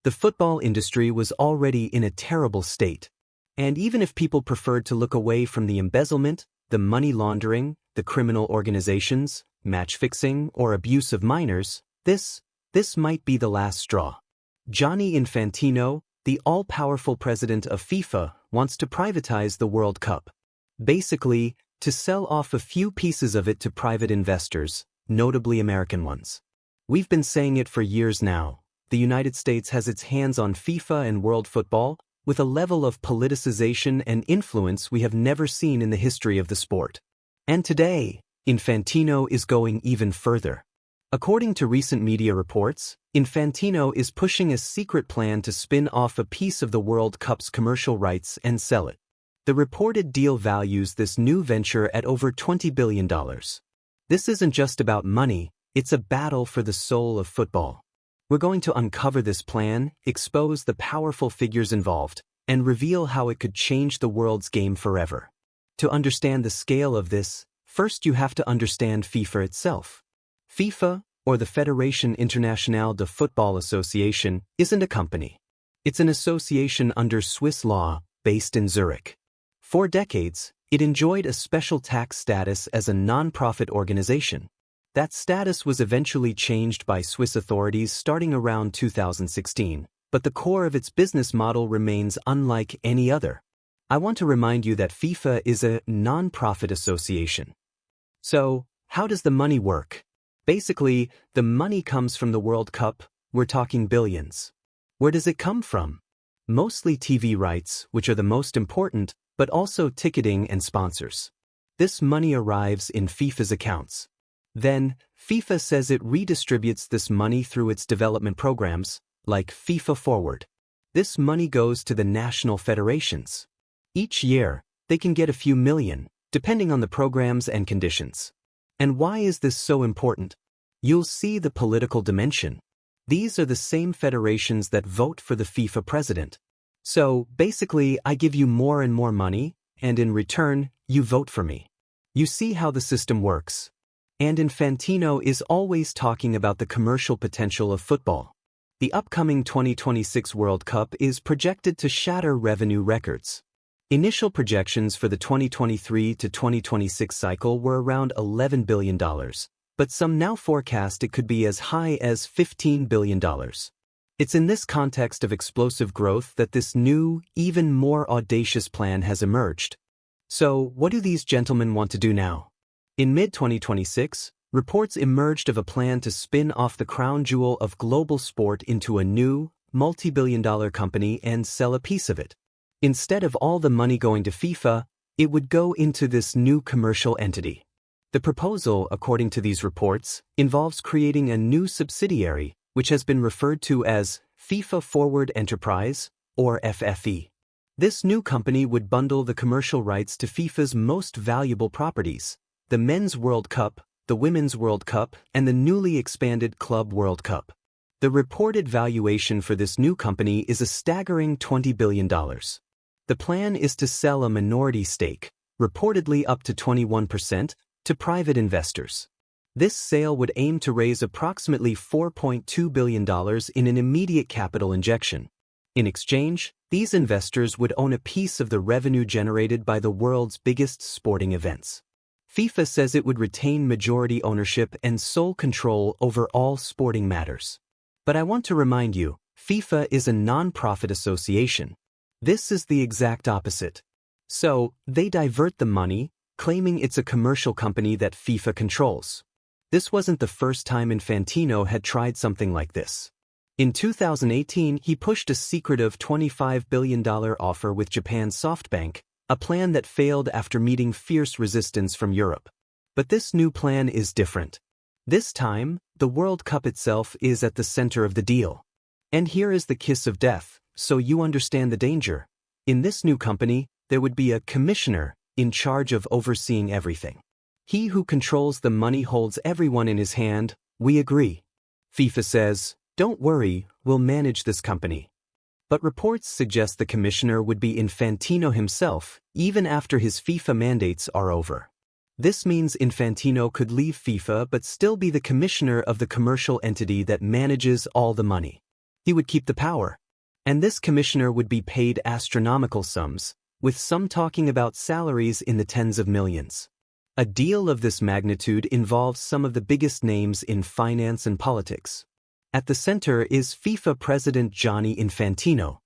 the football industry was already in a terrible state. And even if people preferred to look away from the embezzlement, the money laundering, the criminal organizations, match fixing, or abuse of minors, this might be the last straw. Gianni Infantino, the all-powerful president of FIFA, wants to privatize the World Cup. Basically, to sell off a few pieces of it to private investors, notably American ones. We've been saying it for years now. The United States has its hands on FIFA and world football, with a level of politicization and influence we have never seen in the history of the sport. And today, Infantino is going even further. According to recent media reports, Infantino is pushing a secret plan to spin off a piece of the World Cup's commercial rights and sell it. The reported deal values this new venture at over $20 billion. This isn't just about money, it's a battle for the soul of football. We're going to uncover this plan, expose the powerful figures involved, and reveal how it could change the world's game forever. To understand the scale of this, first you have to understand FIFA itself. FIFA, or the Fédération Internationale de Football Association, isn't a company. It's an association under Swiss law, based in Zurich. For decades, it enjoyed a special tax status as a non-profit organization. That status was eventually changed by Swiss authorities starting around 2016, but the core of its business model remains unlike any other. I want to remind you that FIFA is a non-profit association. So, how does the money work? Basically, the money comes from the World Cup, we're talking billions. Where does it come from? Mostly TV rights, which are the most important, but also ticketing and sponsors. This money arrives in FIFA's accounts. Then, FIFA says it redistributes this money through its development programs, like FIFA Forward. This money goes to the national federations. Each year, they can get a few million, depending on the programs and conditions. And why is this so important? You'll see the political dimension. These are the same federations that vote for the FIFA president. So, basically, I give you more and more money, and in return, you vote for me. You see how the system works. And Infantino is always talking about the commercial potential of football. The upcoming 2026 World Cup is projected to shatter revenue records. Initial projections for the 2023 to 2026 cycle were around $11 billion, but some now forecast it could be as high as $15 billion. It's in this context of explosive growth that this new, even more audacious plan has emerged. So, what do these gentlemen want to do now? In mid-2026, reports emerged of a plan to spin off the crown jewel of global sport into a new, multi-billion-dollar company and sell a piece of it. Instead of all the money going to FIFA, it would go into this new commercial entity. The proposal, according to these reports, involves creating a new subsidiary, which has been referred to as FIFA Forward Enterprise, or FFE. This new company would bundle the commercial rights to FIFA's most valuable properties, the Men's World Cup, the Women's World Cup, and the newly expanded Club World Cup. The reported valuation for this new company is a staggering $20 billion. The plan is to sell a minority stake, reportedly up to 21%, to private investors. This sale would aim to raise approximately $4.2 billion in an immediate capital injection. In exchange, these investors would own a piece of the revenue generated by the world's biggest sporting events. FIFA says it would retain majority ownership and sole control over all sporting matters. But I want to remind you, FIFA is a non-profit association. This is the exact opposite. So, they divert the money, claiming it's a commercial company that FIFA controls. This wasn't the first time Infantino had tried something like this. In 2018, he pushed a secretive $25 billion offer with Japan's SoftBank, a plan that failed after meeting fierce resistance from Europe. But this new plan is different. This time, the World Cup itself is at the center of the deal. And here is the kiss of death, so you understand the danger. In this new company, there would be a commissioner in charge of overseeing everything. He who controls the money holds everyone in his hand, we agree. FIFA says, don't worry, we'll manage this company. But reports suggest the commissioner would be Infantino himself, even after his FIFA mandates are over. This means Infantino could leave FIFA but still be the commissioner of the commercial entity that manages all the money. He would keep the power. And this commissioner would be paid astronomical sums, with some talking about salaries in the tens of millions. A deal of this magnitude involves some of the biggest names in finance and politics. At the center is FIFA president Gianni Infantino.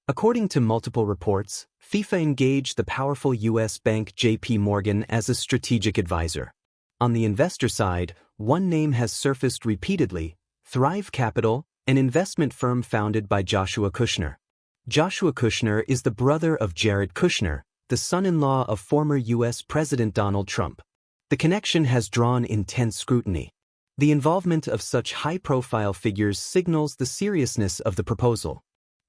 According to multiple reports, FIFA engaged the powerful U.S. bank J.P. Morgan as a strategic advisor. On the investor side, one name has surfaced repeatedly: Thrive Capital, an investment firm founded by Joshua Kushner. Joshua Kushner is the brother of Jared Kushner, the son-in-law of former U.S. President Donald Trump. The connection has drawn intense scrutiny. The involvement of such high-profile figures signals the seriousness of the proposal.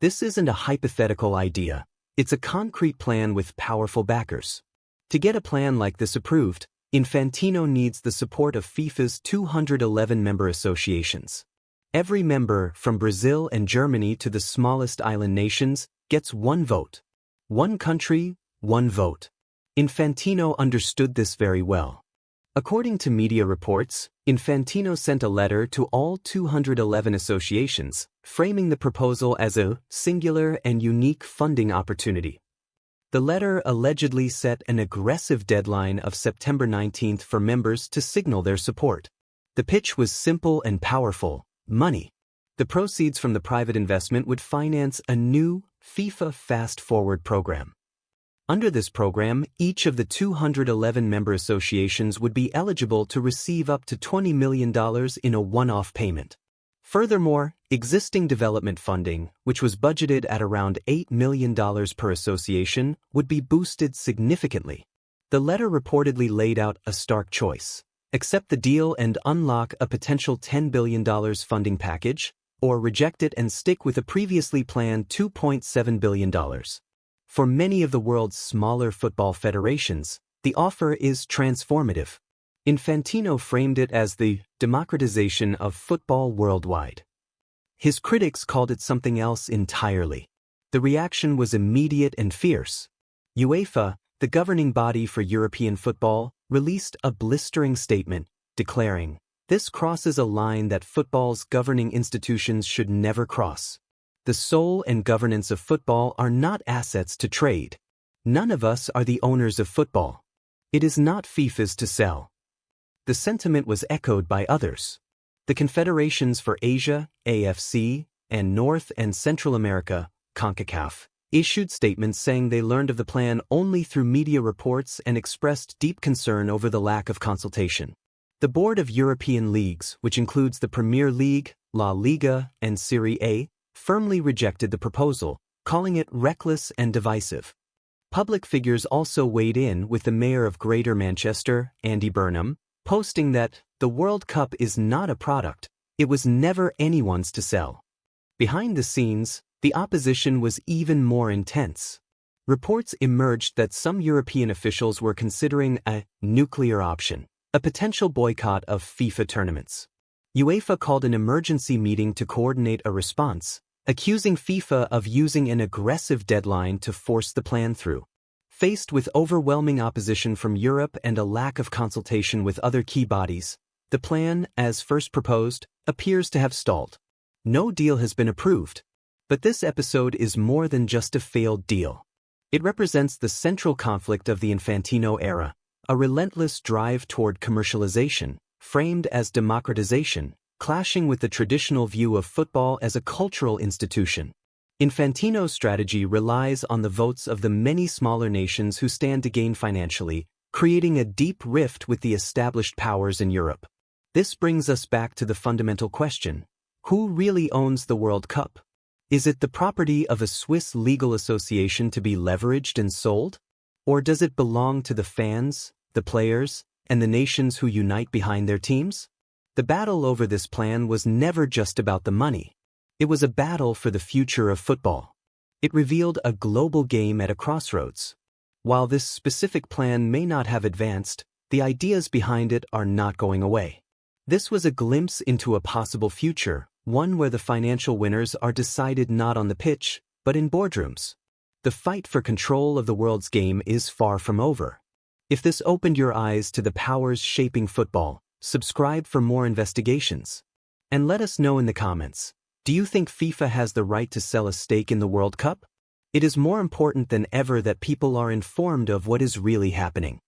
This isn't a hypothetical idea. It's a concrete plan with powerful backers. To get a plan like this approved, Infantino needs the support of FIFA's 211 member associations. Every member, from Brazil and Germany to the smallest island nations, gets one vote. One country, one vote. Infantino understood this very well. According to media reports, Infantino sent a letter to all 211 associations, framing the proposal as a singular and unique funding opportunity. The letter allegedly set an aggressive deadline of September 19 for members to signal their support. The pitch was simple and powerful: money. The proceeds from the private investment would finance a new FIFA Fast Forward program. Under this program, each of the 211 member associations would be eligible to receive up to $20 million in a one-off payment. Furthermore, existing development funding, which was budgeted at around $8 million per association, would be boosted significantly. The letter reportedly laid out a stark choice: accept the deal and unlock a potential $10 billion funding package, or reject it and stick with a previously planned $2.7 billion. For many of the world's smaller football federations, the offer is transformative. Infantino framed it as the democratization of football worldwide. His critics called it something else entirely. The reaction was immediate and fierce. UEFA, the governing body for European football, released a blistering statement, declaring, "This crosses a line that football's governing institutions should never cross. The soul and governance of football are not assets to trade. None of us are the owners of football. It is not FIFA's to sell." The sentiment was echoed by others. The confederations for Asia, AFC, and North and Central America, CONCACAF, issued statements saying they learned of the plan only through media reports and expressed deep concern over the lack of consultation. The Board of European Leagues, which includes the Premier League, La Liga, and Serie A, firmly rejected the proposal, calling it reckless and divisive. Public figures also weighed in, with the mayor of Greater Manchester, Andy Burnham, posting that the World Cup is not a product, it was never anyone's to sell. Behind the scenes, the opposition was even more intense. Reports emerged that some European officials were considering a nuclear option, a potential boycott of FIFA tournaments. UEFA called an emergency meeting to coordinate a response, accusing FIFA of using an aggressive deadline to force the plan through. Faced with overwhelming opposition from Europe and a lack of consultation with other key bodies, the plan, as first proposed, appears to have stalled. No deal has been approved. But this episode is more than just a failed deal. It represents the central conflict of the Infantino era, a relentless drive toward commercialization, framed as democratization, clashing with the traditional view of football as a cultural institution. Infantino's strategy relies on the votes of the many smaller nations who stand to gain financially, creating a deep rift with the established powers in Europe. This brings us back to the fundamental question: who really owns the World Cup? Is it the property of a Swiss legal association to be leveraged and sold? Or does it belong to the fans, the players, and the nations who unite behind their teams? The battle over this plan was never just about the money. It was a battle for the future of football. It revealed a global game at a crossroads. While this specific plan may not have advanced, the ideas behind it are not going away. This was a glimpse into a possible future, one where the financial winners are decided not on the pitch, but in boardrooms. The fight for control of the world's game is far from over. If this opened your eyes to the powers shaping football, subscribe for more investigations. And let us know in the comments. Do you think FIFA has the right to sell a stake in the World Cup? It is more important than ever that people are informed of what is really happening.